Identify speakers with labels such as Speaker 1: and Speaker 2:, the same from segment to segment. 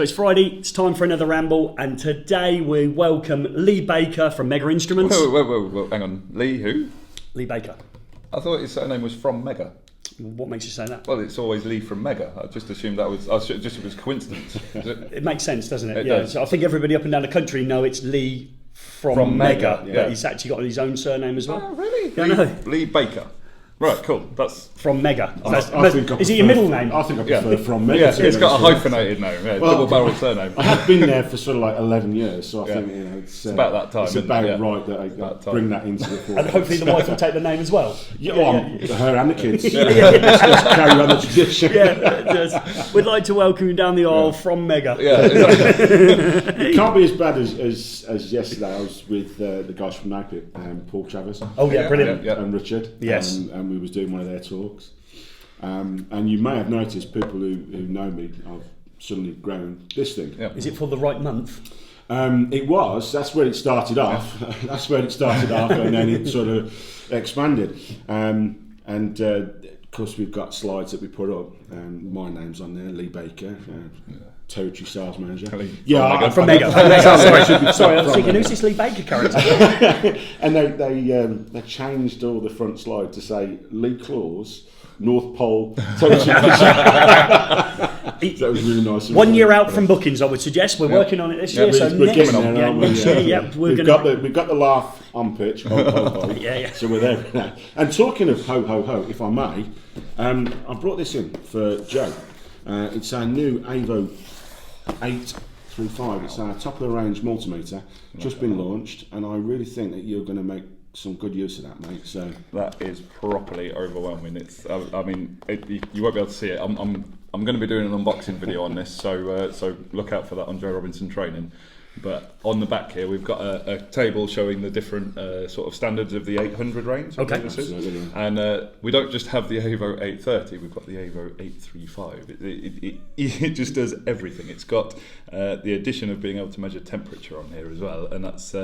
Speaker 1: It's Friday, it's time for another Ramble, and today we welcome Lee Baker from Megger Instruments.
Speaker 2: Whoa, hang on. Lee who?
Speaker 1: Lee Baker.
Speaker 2: I thought his surname was from Megger.
Speaker 1: What makes you say that?
Speaker 2: Well, it's always Lee from Megger. I just assumed that was, it was coincidence.
Speaker 1: It makes sense, doesn't it?
Speaker 2: It does.
Speaker 1: So I think everybody up and down the country know it's Lee from Megger, but he's actually got his own surname as well.
Speaker 2: Oh, really?
Speaker 1: Yeah, I know.
Speaker 2: Lee Baker. Right, cool. That's
Speaker 1: From Megger.
Speaker 3: Is
Speaker 1: it your middle name?
Speaker 3: I think I prefer from Megger.
Speaker 2: Yeah, it's got a hyphenated name. Yeah, double barrel surname.
Speaker 3: I have been there for sort of like 11 years, so I think it's
Speaker 2: about that time.
Speaker 3: It's about right that I bring that into the forefront.
Speaker 1: And hopefully the wife will take the name as well.
Speaker 3: Her and the kids. Just carry on the tradition.
Speaker 1: Yeah, we'd like to welcome you down the aisle from Megger.
Speaker 2: Yeah, exactly.
Speaker 3: It can't be as bad as yesterday. I was with the guys from Napier, Paul Travers.
Speaker 1: Oh yeah, brilliant.
Speaker 3: And Richard.
Speaker 1: Yes.
Speaker 3: And we was doing one of their talks. And you may have noticed, people who know me, I've suddenly grown this thing.
Speaker 2: Yep.
Speaker 1: Is it for the right month?
Speaker 3: It was. That's where it started off. And then it sort of expanded. And of course, we've got slides that we put up. My name's on there, Lee Baker, territory sales manager.
Speaker 1: From Megger. Sorry, I was thinking, who's this Lee Baker character?
Speaker 3: And they changed all the front slide to say Lee Claus, North Pole. That was really nice.
Speaker 1: 1 year out from bookings, I would suggest. We're working on it this year. So
Speaker 3: we're getting there,
Speaker 1: next year,
Speaker 3: we've got the laugh on pitch. Ho, ho, ho.
Speaker 1: Yeah.
Speaker 3: So we're there now. And talking of ho ho ho, if I may, I brought this in for Joe. It's our new Avo 835. It's our top of the range multimeter. Just been launched, and I really think that you're going to make some good use of that, mate. So
Speaker 2: that is properly overwhelming. It's, I mean, you won't be able to see it. I'm going to be doing an unboxing video on this, so look out for that on Joe Robinson Training. But on the back here, we've got a table showing the different sort of standards of the 800 range.
Speaker 1: Okay.
Speaker 2: And we don't just have the Avo 830, we've got the Avo 835. It just does everything. It's got the addition of being able to measure temperature on here as well, and that's...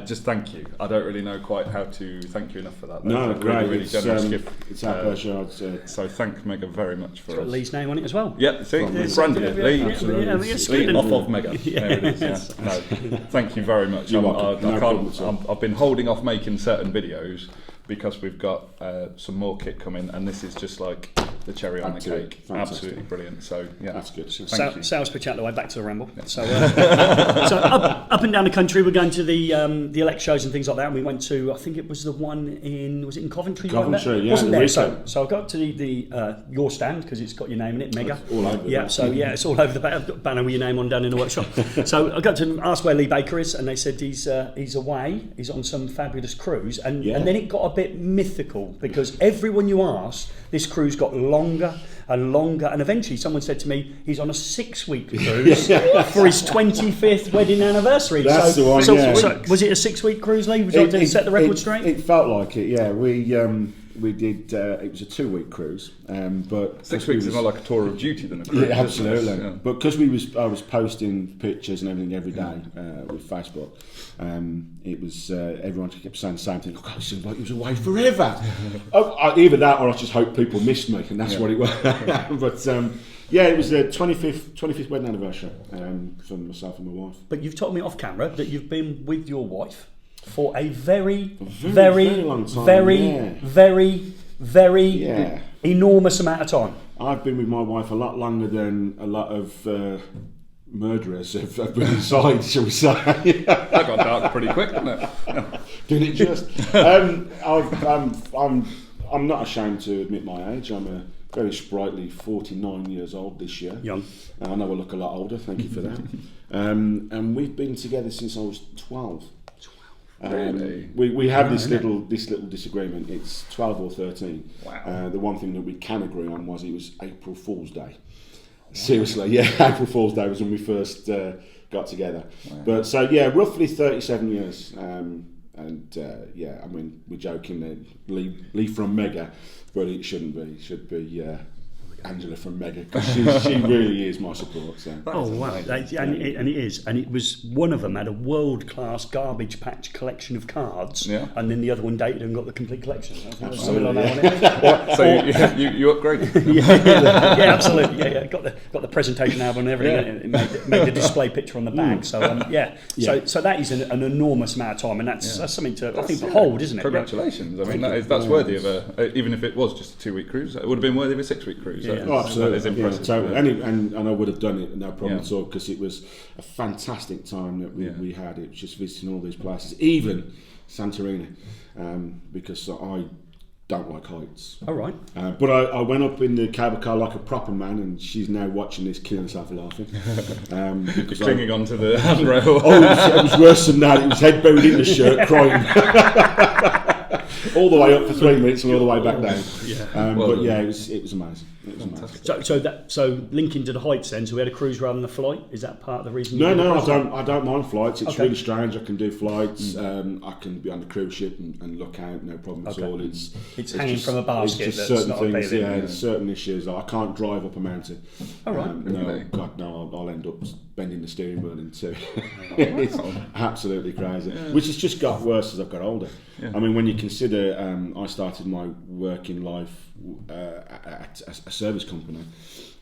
Speaker 2: just thank you. I don't really know quite how to thank you enough for that.
Speaker 3: No, great.
Speaker 2: Really generous gift.
Speaker 3: It's our pleasure.
Speaker 2: So thank Megger very much for
Speaker 1: It's got
Speaker 2: us.
Speaker 1: Lee's name on it as well.
Speaker 2: Yeah, see, branded Lee.
Speaker 1: It's
Speaker 2: Lee
Speaker 1: good.
Speaker 2: off of Megger. There it is. Yeah. No, thank you very much. I've been holding off making certain videos because we've got some more kit coming, and this is just like the cherry on the cake. Fantastic. Absolutely brilliant. So yeah,
Speaker 3: that's good.
Speaker 2: Thank you.
Speaker 1: Sales pitch out the way, back to the Ramble. Yeah. So up and down the country, we're going to the elect shows and things like that. And we went to, I think it was the one in Coventry?
Speaker 3: Coventry, yeah.
Speaker 1: Wasn't there? So I got to the your stand because it's got your name in it, Megger.
Speaker 3: It's all over.
Speaker 1: It's all over the back. I've got a banner with your name on down in the workshop. So I got to ask where Lee Baker is, and they said he's away. He's on some fabulous cruise, and then it got a bit mythical because everyone you asked, this cruise got longer and longer, and eventually someone said to me he's on a 6-week cruise for his 25th wedding anniversary.
Speaker 3: That's the one.
Speaker 1: So was it a 6-week cruise, Lee? Would you like to set the record straight?
Speaker 3: It felt like it. Yeah, we did. It was a 2-week cruise, but
Speaker 2: 6 weeks is more like a tour of duty than a cruise.
Speaker 3: Yeah, absolutely. Yeah. But because I was posting pictures and everything every day with Facebook. It was everyone kept saying the same thing. Oh, God, it seemed like he was away forever. Either that, or I just hope people missed me, and that's what it was. But it was the 25th wedding anniversary for myself and my wife.
Speaker 1: But you've told me off camera that you've been with your wife for a very
Speaker 3: long time,
Speaker 1: very enormous amount of time.
Speaker 3: I've been with my wife a lot longer than a lot of murderers have been inside, shall we say.
Speaker 2: That got dark pretty quick, didn't it?
Speaker 3: Didn't it just? I'm not ashamed to admit my age. I'm a very sprightly 49 years old this year.
Speaker 1: Young.
Speaker 3: I know I look a lot older, thank you for that. And we've been together since I was 12.
Speaker 2: Really?
Speaker 3: We have this little disagreement. It's 12 or 13.
Speaker 2: Wow.
Speaker 3: The one thing that we can agree on was it was April Fool's Day. Seriously, yeah, April Fool's Day was when we first got together. Wow. But so roughly 37 years. I mean, we're joking that Lee from Megger, but it shouldn't be. It should be Angela from Megger, because she really is my support. So.
Speaker 1: Oh wow! And it is, and it was one of them had a world-class garbage patch collection of cards, and then the other one dated and got the complete collection. Something like that on it.
Speaker 2: You upgraded.
Speaker 1: Yeah, absolutely. Yeah. Got the presentation album and everything.
Speaker 2: Yeah.
Speaker 1: It made the display picture on the back. So So that is an enormous amount of time, and that's something to I think behold, isn't it?
Speaker 2: Congratulations! I mean, that's worthy of even if it was just a 2-week cruise, it would have been worthy of a 6-week cruise.
Speaker 3: Absolutely.
Speaker 2: That is impressive.
Speaker 3: Totally. And I would have done it, no problem at all, because it was a fantastic time that we had. It was just visiting all these places, even Santorini, because I don't like heights.
Speaker 1: All right.
Speaker 3: But I went up in the cable car like a proper man, and she's now watching this, killing herself laughing.
Speaker 2: Because clinging onto the handrail.
Speaker 3: It was worse than that. It was head buried in the shirt, crying. All the way up for 3 minutes and all the way back down. It was amazing. It was amazing.
Speaker 1: So linking to the heights then, so we had a cruise rather than a flight. Is that part of the reason?
Speaker 3: No, I don't mind flights. It's really strange. I can do flights. I can be on the cruise ship and look out, no problem at all.
Speaker 1: It's hanging from a basket.
Speaker 3: It's just certain things. There's certain issues. I can't drive up a mountain.
Speaker 1: All right.
Speaker 3: I'll end up bending the steering wheel in two. It's absolutely crazy. Which has just got worse as I've got older. I mean, when you consider I started my working life at a service company,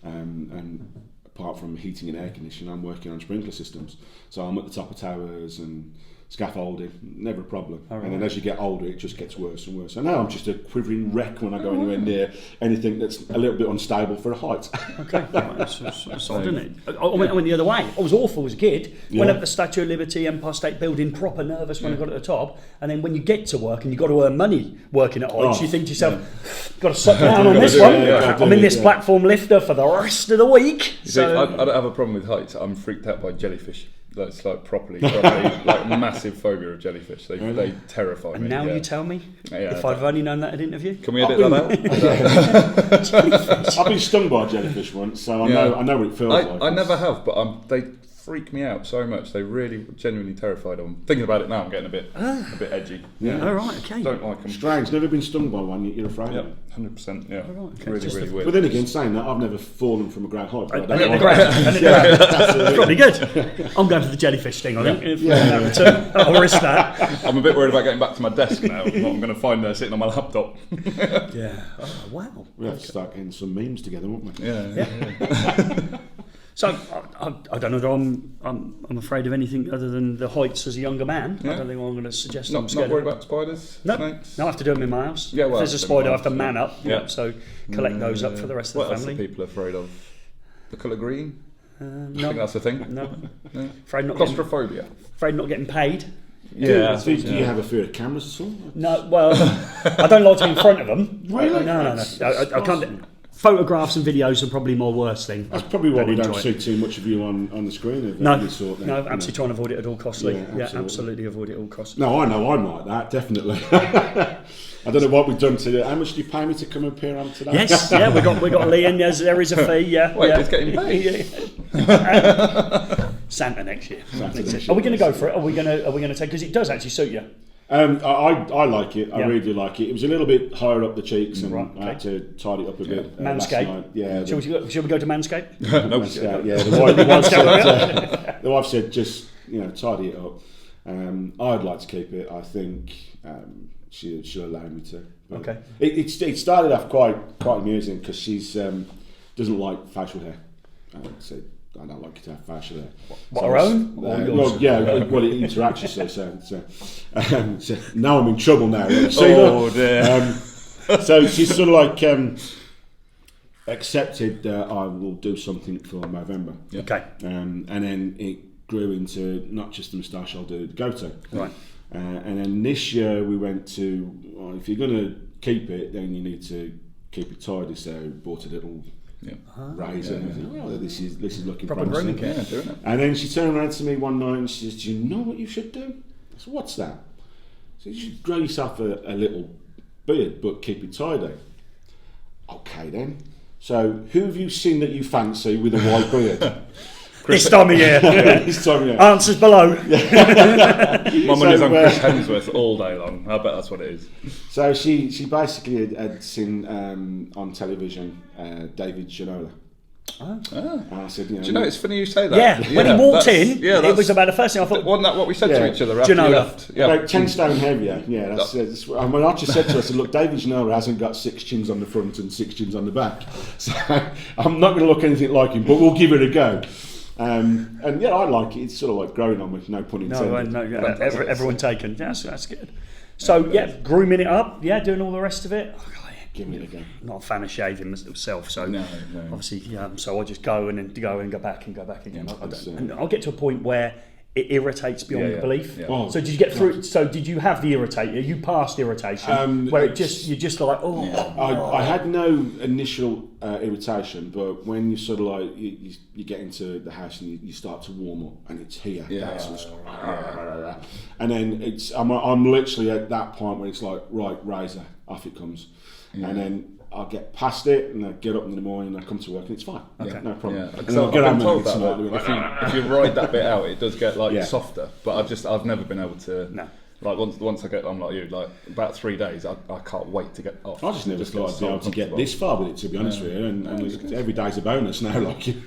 Speaker 3: and apart from heating and air conditioning, I'm working on sprinkler systems. So I'm at the top of towers and scaffolding, never a problem. And then as you get older, it just gets worse and worse. And now I'm just a quivering wreck when I go anywhere near anything that's a little bit unstable for a height.
Speaker 1: Okay, that's odd, isn't it? I went the other way. I was awful as a kid. Went up the Statue of Liberty, Empire State Building, proper nervous when I got to the top. And then when you get to work and you've got to earn money working at heights, you think to yourself, got to suck down on this one. I'm in this platform lifter for the rest of the week.
Speaker 2: So I don't have a problem with heights. I'm freaked out by jellyfish. That's like properly like massive phobia of jellyfish. They terrify me.
Speaker 1: And now you tell me, if I'd only known that at interview.
Speaker 2: Can we edit that out?
Speaker 3: I've been stung by a jellyfish once, so I know what it feels like.
Speaker 2: I never have, but they freak me out so much. They really genuinely terrified of them. Thinking about it now, I'm getting a bit edgy.
Speaker 1: All right, okay.
Speaker 2: Don't like them.
Speaker 3: Strange. Never been stung by one. You're afraid of it.
Speaker 2: 100%. Yeah.
Speaker 1: All right, okay.
Speaker 2: Really weird.
Speaker 3: But then again, saying that, I've never fallen from a great height.
Speaker 1: That's probably good. I'm going for the jellyfish thing. I think. I'll risk that.
Speaker 2: I'm a bit worried about getting back to my desk now. What I'm going to find there sitting on my laptop.
Speaker 1: Yeah. Oh wow.
Speaker 3: We have to start getting some memes together, won't we?
Speaker 2: Yeah.
Speaker 1: So I don't know whether I'm afraid of anything other than the heights as a younger man. I don't think I'm going to suggest.
Speaker 2: Not worried about spiders, snakes?
Speaker 1: No, I have to do them in my house.
Speaker 2: Yeah, well,
Speaker 1: if there's a spider, I have to man up. So collect those up for the rest of the family.
Speaker 2: What else are people afraid of? The colour green?
Speaker 1: No.
Speaker 2: I think that's the thing.
Speaker 1: No.
Speaker 2: Afraid not claustrophobia.
Speaker 1: Afraid not getting paid.
Speaker 3: Yeah. Do you have a fear of cameras at all?
Speaker 1: No. Well, I don't like to be in front of them.
Speaker 3: Really?
Speaker 1: No. I can't. Photographs and videos are probably my worst thing.
Speaker 3: That's probably why we don't see too much of you on the screen.
Speaker 1: No, absolutely trying to avoid it at all costs. Absolutely avoid it at all costs.
Speaker 3: No, I know I'm like that, definitely. I don't know what we've done today. How much do you pay me to come appear on today?
Speaker 1: Yes, we got Lee in. There is a fee.
Speaker 2: It's getting paid.
Speaker 1: Santa next year. Are we going to go for it? Are we going to take? Because it does actually suit you.
Speaker 3: I like it. I really like it. It was a little bit higher up the cheeks, and I had to tidy it up a bit.
Speaker 1: Manscaped. Shall we go to Manscaped?
Speaker 2: No.
Speaker 3: The wife said just tidy it up. I'd like to keep it. I think she'll allow me to. But
Speaker 1: okay.
Speaker 3: It started off quite amusing because she's doesn't like facial hair. So I don't like you to have facial hair.
Speaker 1: What, our own?
Speaker 3: Well, it interacts, so now I'm in trouble now.
Speaker 2: Dear.
Speaker 3: So she's sort of like accepted that I will do something for November.
Speaker 1: Okay.
Speaker 3: And then it grew into not just the moustache, I'll do the goatee.
Speaker 1: Right.
Speaker 3: And then this year we went to, if you're going to keep it, then you need to keep it tidy. So bought a little razor. This is looking
Speaker 1: proper
Speaker 3: promising.
Speaker 1: grooming care.
Speaker 2: Doing it.
Speaker 3: And then she turned around to me one night and she says, "Do you know what you should do?" I said, "What's that?" She said, "You should grow yourself a little beard, but keep it tidy." Okay then. So who have you seen that you fancy with a white beard?
Speaker 1: This time of year.
Speaker 3: This time of year.
Speaker 1: Answers below.
Speaker 2: My money's on Chris Hemsworth all day long. I bet that's what it is.
Speaker 3: So she basically had seen on television David Ginola.
Speaker 1: Oh.
Speaker 3: And I said,
Speaker 2: Do you know, it's funny you say that.
Speaker 1: Yeah, when he walked in, it was about the first thing I thought.
Speaker 2: Wasn't that what we said to each other after you left? Yeah.
Speaker 3: About 10 stone heavier. Yeah, that's I mean, I just said to her, I said, look, David Ginola hasn't got 6 chins on the front and 6 chins on the back. So I'm not going to look anything like him, but we'll give it a go. And yeah, I like it. It's sort of like growing on with no pun intended.
Speaker 1: Everyone taken. Yeah, that's good. So yeah, grooming it up. Yeah, doing all the rest of it.
Speaker 3: Give me it again.
Speaker 1: Not a fan of shaving myself, so
Speaker 2: no.
Speaker 1: obviously, so I just go and go back again. And I'll get to a point where it irritates beyond belief.
Speaker 2: Yeah.
Speaker 3: Oh,
Speaker 1: so did you get through? So did you have the irritator? You passed irritation, where you're just like,
Speaker 3: I had no initial irritation, but when you sort of like you get into the house and you start to warm up, and it's here, and then I'm literally at that point where it's like, right, razor, off it comes. And then I'll get past it and I get up in the morning and I come to work and it's fine. Okay. No problem.
Speaker 2: Yeah. And I've been told that if you ride that bit out, it does get softer. But I've never been able to. No. Like once I get, I'm like you. Like about 3 days, I can't wait to get off.
Speaker 3: I just never thought I'd be able to get this far with it, to be honest with you. And every day's a bonus now. Like you.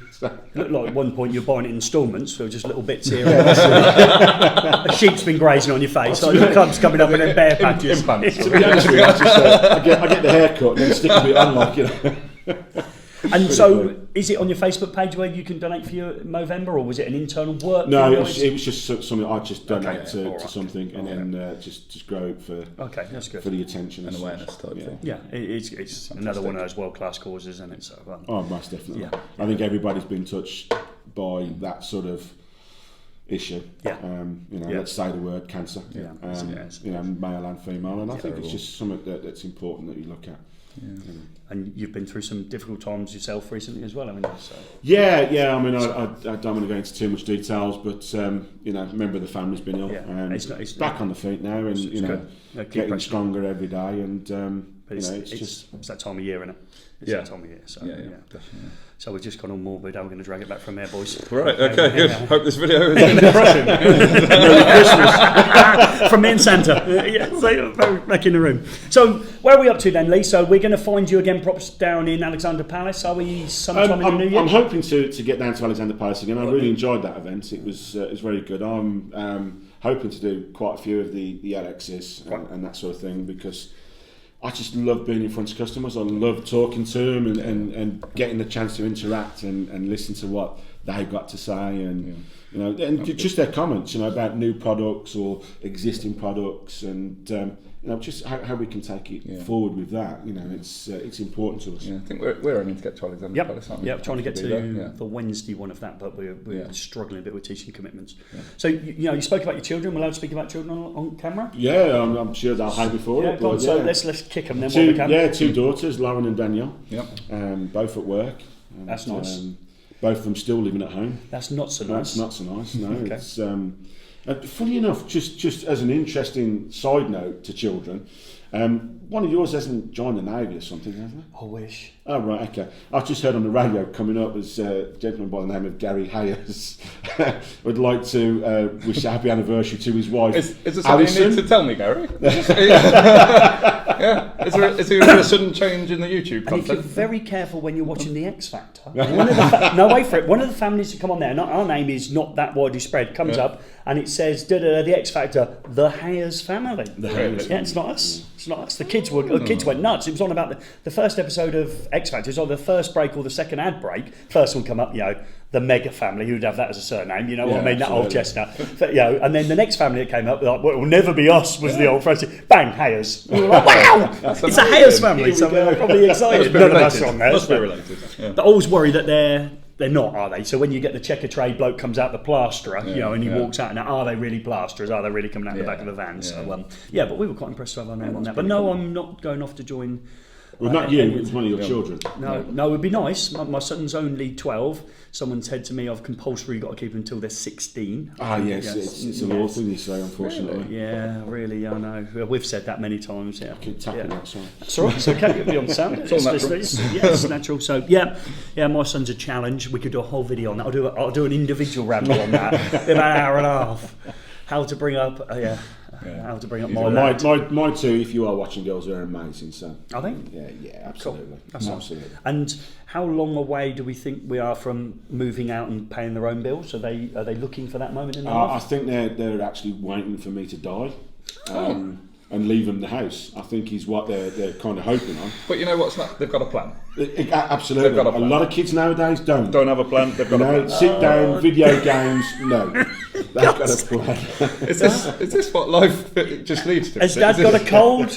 Speaker 1: Looked like at one point you're buying it in instalments for just little bits here. A sheep's been grazing on your face. Like your cub's coming up and then bare patches.
Speaker 3: Implants. To be honest with you, I get the haircut and then stick a bit on, like, you know.
Speaker 1: And so, is it on your Facebook page where you can donate for your Movember, or was it an internal work?
Speaker 3: No, it was just something I just donate to something, and then just grow it for
Speaker 1: that's good.
Speaker 3: For the attention
Speaker 2: and awareness type thing.
Speaker 1: Yeah, it's another one of those world class causes, isn't it? So,
Speaker 3: most definitely. Yeah. I think everybody's been touched by that sort of issue.
Speaker 1: Yeah.
Speaker 3: Let's say the word cancer.
Speaker 1: Yeah.
Speaker 3: Male and female, and I think it's just something that's important that you look at.
Speaker 1: Yeah. And you've been through some difficult times yourself recently as well, haven't you? So.
Speaker 3: Yeah. I mean, I don't want to go into too much details, but a member of the family's been ill. It's back on the feet now, and getting stronger every day. And
Speaker 1: it's that time of year, isn't it? It's that time of year. So
Speaker 2: definitely.
Speaker 1: So we've just gone on morbid. We're going to drag it back from there, boys.
Speaker 2: Right. Okay. Good. Hope this video is impressive.
Speaker 3: Merry Christmas
Speaker 1: from me and Santa. Back in the room. So where are we up to then, Lee? So we're going to find you again, props down in Alexander Palace. Are we sometime in the new year?
Speaker 3: I'm hoping to get down to Alexander Palace again. I really enjoyed that event. It was very good. I'm hoping to do quite a few of the LXs and that sort of thing, because I just love being in front of customers. I love talking to them and getting the chance to interact and listen to what they've got to say, and just their comments, about new products or existing products, and just how we can take it forward with that. It's important to us.
Speaker 2: Yeah, I think we're aiming to get to Alexander Palace, aren't we?
Speaker 1: Yep, trying to get to the Wednesday one of that, but we're struggling a bit with teaching commitments. Yeah. So you spoke about your children. We're allowed to speak about children on camera?
Speaker 3: Yeah, I'm sure they'll hate me for it. But
Speaker 1: so let's kick them then. Yeah,
Speaker 3: 2 daughters, Lauren and Danielle.
Speaker 2: Yep.
Speaker 3: Both at work. And,
Speaker 1: that's nice.
Speaker 3: Both of them still living at home.
Speaker 1: That's not so nice.
Speaker 3: That's not so nice. No, it's funny enough. Just as an interesting side note to children, one of yours hasn't joined the Navy or something, hasn't it?
Speaker 1: I wish.
Speaker 3: Oh, right, okay. I've just heard on the radio coming up as a gentleman by the name of Gary Hayes would like to wish a happy anniversary to his wife.
Speaker 2: Is there something you need to tell me, Gary? Is there a sudden change in the YouTube content?
Speaker 1: And if you're very careful when you're watching The X Factor, wait for it. One of the families that come on there, our name is not that widely spread, comes up and it says, The X Factor, the Hayes family.
Speaker 3: The Hayes.
Speaker 1: Yeah, it's not us. It's not us. The kids went nuts. It was on about the first episode of X Factor. It was on the first break or the second ad break. First one come up, the Megger family, who'd have that as a surname, what I mean, that old chestnut. And then the next family that came up, like, well, it will never be us, was the old phrase. Bang, Hayes. We were like, wow, it's a Hayes family, so we're probably excited. None of us on there.
Speaker 2: Must be related.
Speaker 1: But I always worry that they're not, are they? So when you get the checker trade bloke comes out the plasterer, and he walks out, now are they really plasterers? Are they really coming out the back of the van? So but we were quite impressed to have our name on that. But no, I'm not going off to join
Speaker 3: Well, not you, it's one of your children.
Speaker 1: No, it would be nice. My son's only 12. Someone said to me, I've compulsory got to keep them until they're 16.
Speaker 3: Ah, yes, it's a law thing, you say, unfortunately.
Speaker 1: Really? Yeah, really, I know. We've said that many times. Yeah.
Speaker 3: Keep tapping that, sorry.
Speaker 1: That's all right, it's okay, you'll be on sound.
Speaker 2: It's all natural.
Speaker 1: It's natural. So, yeah, my son's a challenge. We could do a whole video on that. I'll do an individual ramble on that. About an hour and a half. How to bring up, how to bring up
Speaker 3: my two, if you are watching girls, are amazing. So
Speaker 1: are they?
Speaker 3: Yeah, absolutely.
Speaker 1: Cool. Absolutely. And how long away do we think we are from moving out and paying their own bills? Are they looking for that moment in their life?
Speaker 3: I think they're actually waiting for me to die. And leave them the house. I think is what they're kind of hoping on.
Speaker 2: But you know what's not? They've got a plan.
Speaker 3: Absolutely.
Speaker 2: They've got a plan.
Speaker 3: A lot of kids nowadays don't
Speaker 2: Have a plan. They've got a plan.
Speaker 3: Sit down, video games. No, they've got a plan.
Speaker 2: Is this what life just leads to?
Speaker 1: Has Dad got a cold?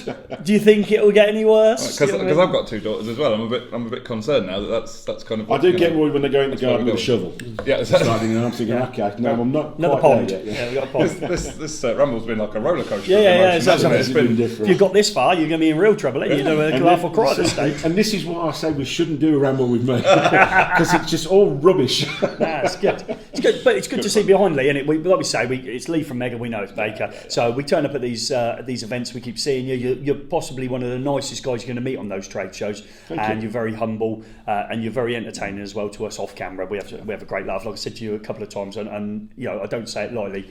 Speaker 1: Do you think it will get any worse?
Speaker 2: Because I've got two daughters as well. I'm a bit concerned now that's kind of.
Speaker 3: I do get worried when they go in the garden with a shovel.
Speaker 2: Yeah,
Speaker 3: starting, and I'm thinking, okay, no, I'm not.
Speaker 1: Another
Speaker 3: quite
Speaker 1: pond.
Speaker 3: there yet.
Speaker 1: Yeah, we got a pond.
Speaker 2: This Ramble's been like a roller coaster.
Speaker 1: Yeah, exactly.
Speaker 3: It's been different.
Speaker 1: If you've got this far, you're going to be in real trouble, ain't you? You're going to laugh or cry at this stage.
Speaker 3: And this is why I say we shouldn't do a ramble with me, because it's just all rubbish.
Speaker 1: It's good. It's good, but it's good to see behind Lee. And like we say, it's Lee from Megger. We know it's Baker. So we turn up at these events. We keep seeing you. You're possibly one of the nicest guys you're going to meet on those trade shows, and you're very humble and you're very entertaining as well to us off camera. We have a great laugh. Like I said to you a couple of times, and you know I don't say it lightly.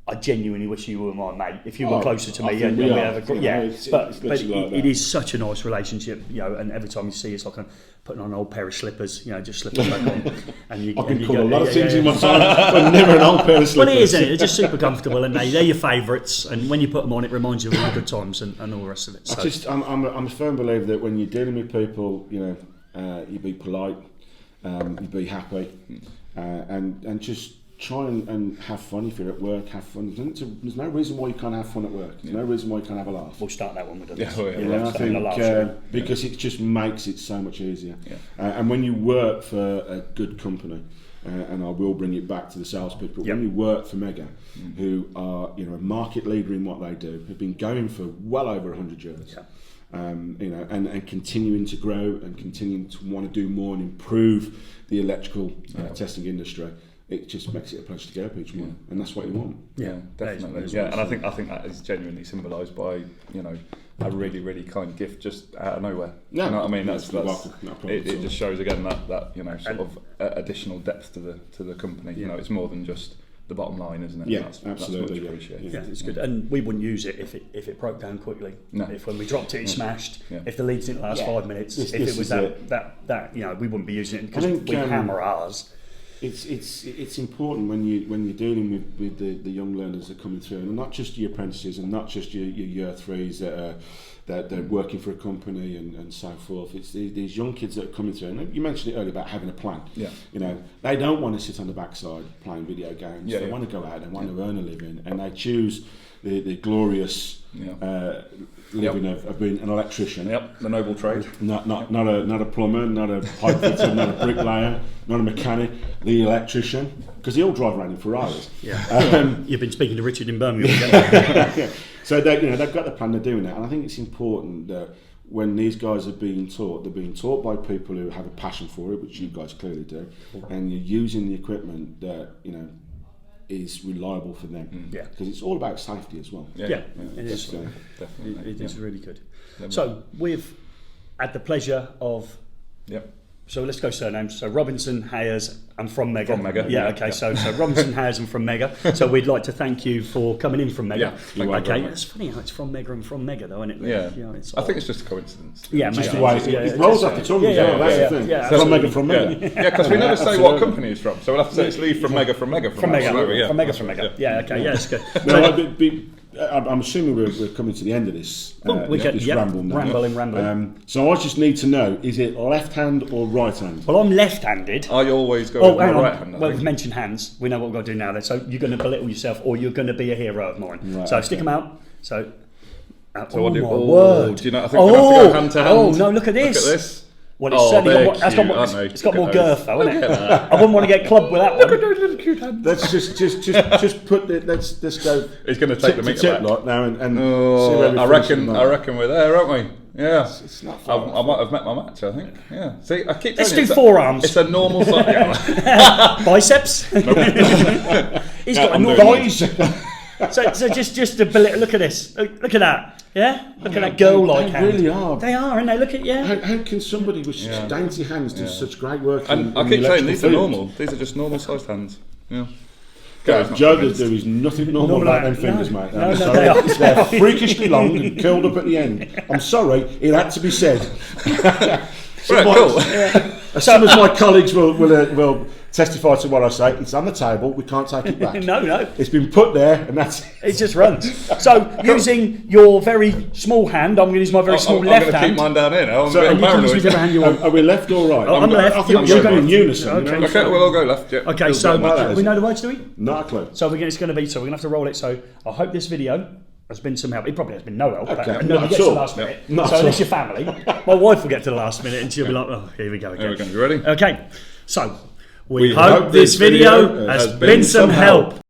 Speaker 1: I genuinely wish you were my mate. If you were closer to me, and we have it is such a nice relationship, you know. And every time you see us, like I'm putting on an old pair of slippers, you know, just slipping back on. And
Speaker 3: I've been called a lot of things in my time, but never an old pair of slippers.
Speaker 1: Well, it is, isn't it? They're just super comfortable, and they're your favourites. And when you put them on, it reminds you of all the good times and all the rest of it. So.
Speaker 3: I'm a firm believer that when you're dealing with people, you know, you be polite, you be happy, and just. Try and have fun if you're at work. Have fun. There's no reason why you can't have fun at work. There's no reason why you can't have a laugh.
Speaker 1: We'll start that one with this.
Speaker 3: I think because it just makes it so much easier. And when you work for a good company, and I will bring it back to the salespeople. When you work for Megger, who are a market leader in what they do, have been going for well over 100 years. And continuing to grow and continuing to want to do more and improve the electrical testing industry. It just makes it a pleasure to get up each morning, and that's what you want.
Speaker 2: Yeah, definitely. And I think that is genuinely symbolised by a really really kind gift just out of nowhere.
Speaker 3: Yeah,
Speaker 2: you know what I mean? That's
Speaker 3: it
Speaker 2: just shows again that sort of additional depth to the company. You know, it's more than just the bottom line, isn't it?
Speaker 3: Yeah, absolutely.
Speaker 2: That's much appreciated.
Speaker 1: Yeah, it's good, and we wouldn't use it if it broke down quickly.
Speaker 2: No.
Speaker 1: If when we dropped it, it smashed. Yeah. If the leads didn't last 5 minutes, if it was that we wouldn't be using it because we hammer ours.
Speaker 3: It's important when you're dealing with the young learners that are coming through, and not just your apprentices and not just your year threes that are working for a company and so forth. It's these young kids that are coming through, and you mentioned it earlier about having a plan.
Speaker 2: Yeah.
Speaker 3: You know, they don't want to sit on the backside playing video games. They want to go out, they want to earn a living, and they choose the glorious living of being an electrician.
Speaker 2: Yep, the noble trade.
Speaker 3: Not a plumber, not a pipe fitter, not a bricklayer, not a mechanic. The electrician, because they all drive around in Ferraris.
Speaker 1: Yeah. You've been speaking to Richard in Birmingham.
Speaker 3: So they've got the plan. They're doing that, and I think it's important that when these guys are being taught, they're being taught by people who have a passion for it, which you guys clearly do, and you're using the equipment that is reliable for them. Because it's all about safety as well.
Speaker 1: It is.
Speaker 2: Definitely.
Speaker 1: It is really good. So we've had the pleasure of. So let's go surnames. So Robinson, Hayes, and from Megger.
Speaker 2: From Megger.
Speaker 1: Yeah, okay. So Robinson, Hayes, and from Megger. So we'd like to thank you for coming in from Megger. Okay. It's funny how it's from Megger and from Megger, though, isn't it?
Speaker 2: Yeah. I think it's just a coincidence.
Speaker 1: Yeah,
Speaker 3: just the way it rolls off the tongue. That's the thing. From Megger, from Megger.
Speaker 2: Yeah, because we never say what company it's from, so we'll have to say it's Lee from Megger, from Megger.
Speaker 1: From Megger. Yeah, okay. Yeah, it's good.
Speaker 3: I'm assuming we're coming to the end of this.
Speaker 1: This ramble now. Rambling.
Speaker 3: So I just need to know: is it left hand or right hand?
Speaker 1: Well, I'm left-handed.
Speaker 2: I always go with my right hand.
Speaker 1: Well, we've mentioned hands. We know what we've got to do now. Then, so you're going to belittle yourself, or you're going to be a hero of mine.
Speaker 3: Right,
Speaker 1: so stick them out. So
Speaker 2: what do you?
Speaker 1: Word.
Speaker 2: Do you know? I think we're going to have to go hand to hand.
Speaker 1: Oh no! Look at this.
Speaker 2: Look at this.
Speaker 1: Well, it's certainly it's got more girth, though, isn't it? I wouldn't want to get clubbed with that one.
Speaker 2: Look at those little cute hands.
Speaker 3: Let's just put the let's go.
Speaker 2: He's going to take the meter back
Speaker 3: now and
Speaker 2: I reckon we're there, aren't we? Yeah.
Speaker 3: It's not
Speaker 2: I
Speaker 3: far.
Speaker 2: might have met my match, I think. Yeah. See, I keep
Speaker 1: Let's
Speaker 2: telling
Speaker 1: do
Speaker 2: you,
Speaker 1: forearms.
Speaker 2: It's a normal size. Yeah.
Speaker 1: Biceps. He's got a
Speaker 3: Boys.
Speaker 1: So just a look at this. Look at that. Yeah. Look at that girl-like
Speaker 3: They
Speaker 1: hand.
Speaker 3: really are.
Speaker 1: They are, aren't they? Look at
Speaker 3: How can somebody with such dainty hands do such great work?
Speaker 2: And I
Speaker 3: in
Speaker 2: keep
Speaker 3: the
Speaker 2: saying
Speaker 3: electrical
Speaker 2: these are
Speaker 3: field?
Speaker 2: normal. These are just normal sized hands. Yeah.
Speaker 3: What Joggers do is nothing normal
Speaker 1: Normal,
Speaker 3: about them
Speaker 1: no.
Speaker 3: fingers, mate.
Speaker 1: No,
Speaker 3: I'm
Speaker 1: no,
Speaker 3: sorry.
Speaker 1: they are.
Speaker 3: They're freakishly long and curled up at the end. I'm sorry, it had to be said.
Speaker 2: Right, cool.
Speaker 3: Some of my colleagues will testify to what I say. It's on the table. We can't take it back.
Speaker 1: No.
Speaker 3: It's been put there, and that's it.
Speaker 1: It just runs. So using your very small hand, I'm going to use my very small
Speaker 2: I'm
Speaker 1: left
Speaker 2: going to keep
Speaker 1: hand.
Speaker 2: mine down here now. I'm
Speaker 3: So-
Speaker 2: getting
Speaker 1: And you can use
Speaker 2: paranoid.
Speaker 1: whichever hand you want.
Speaker 3: Are we left or right?
Speaker 1: I'm left.
Speaker 3: I think
Speaker 1: You're
Speaker 3: we should go in
Speaker 1: right.
Speaker 3: unison.
Speaker 1: Okay.
Speaker 3: You know?
Speaker 2: Okay, we'll all go left. Yeah.
Speaker 1: Okay,
Speaker 2: Feels
Speaker 1: so
Speaker 2: good, mate.
Speaker 1: we know the words, do we?
Speaker 3: Not a clue.
Speaker 1: So it's going to be. So we're going to have to roll it. So I hope this video has been some help. It probably has been no help.
Speaker 3: Okay,
Speaker 1: But
Speaker 3: not
Speaker 1: nobody
Speaker 3: at
Speaker 1: gets to the
Speaker 3: all.
Speaker 1: last
Speaker 2: No.
Speaker 1: minute.
Speaker 3: Not
Speaker 1: So
Speaker 3: at
Speaker 1: unless
Speaker 3: all.
Speaker 1: your family, my wife will get to the last minute and she'll be like, "Oh, here we go
Speaker 2: There we
Speaker 1: again."
Speaker 2: go. You ready?
Speaker 1: Okay, so we
Speaker 3: We
Speaker 1: hope this video has been some help.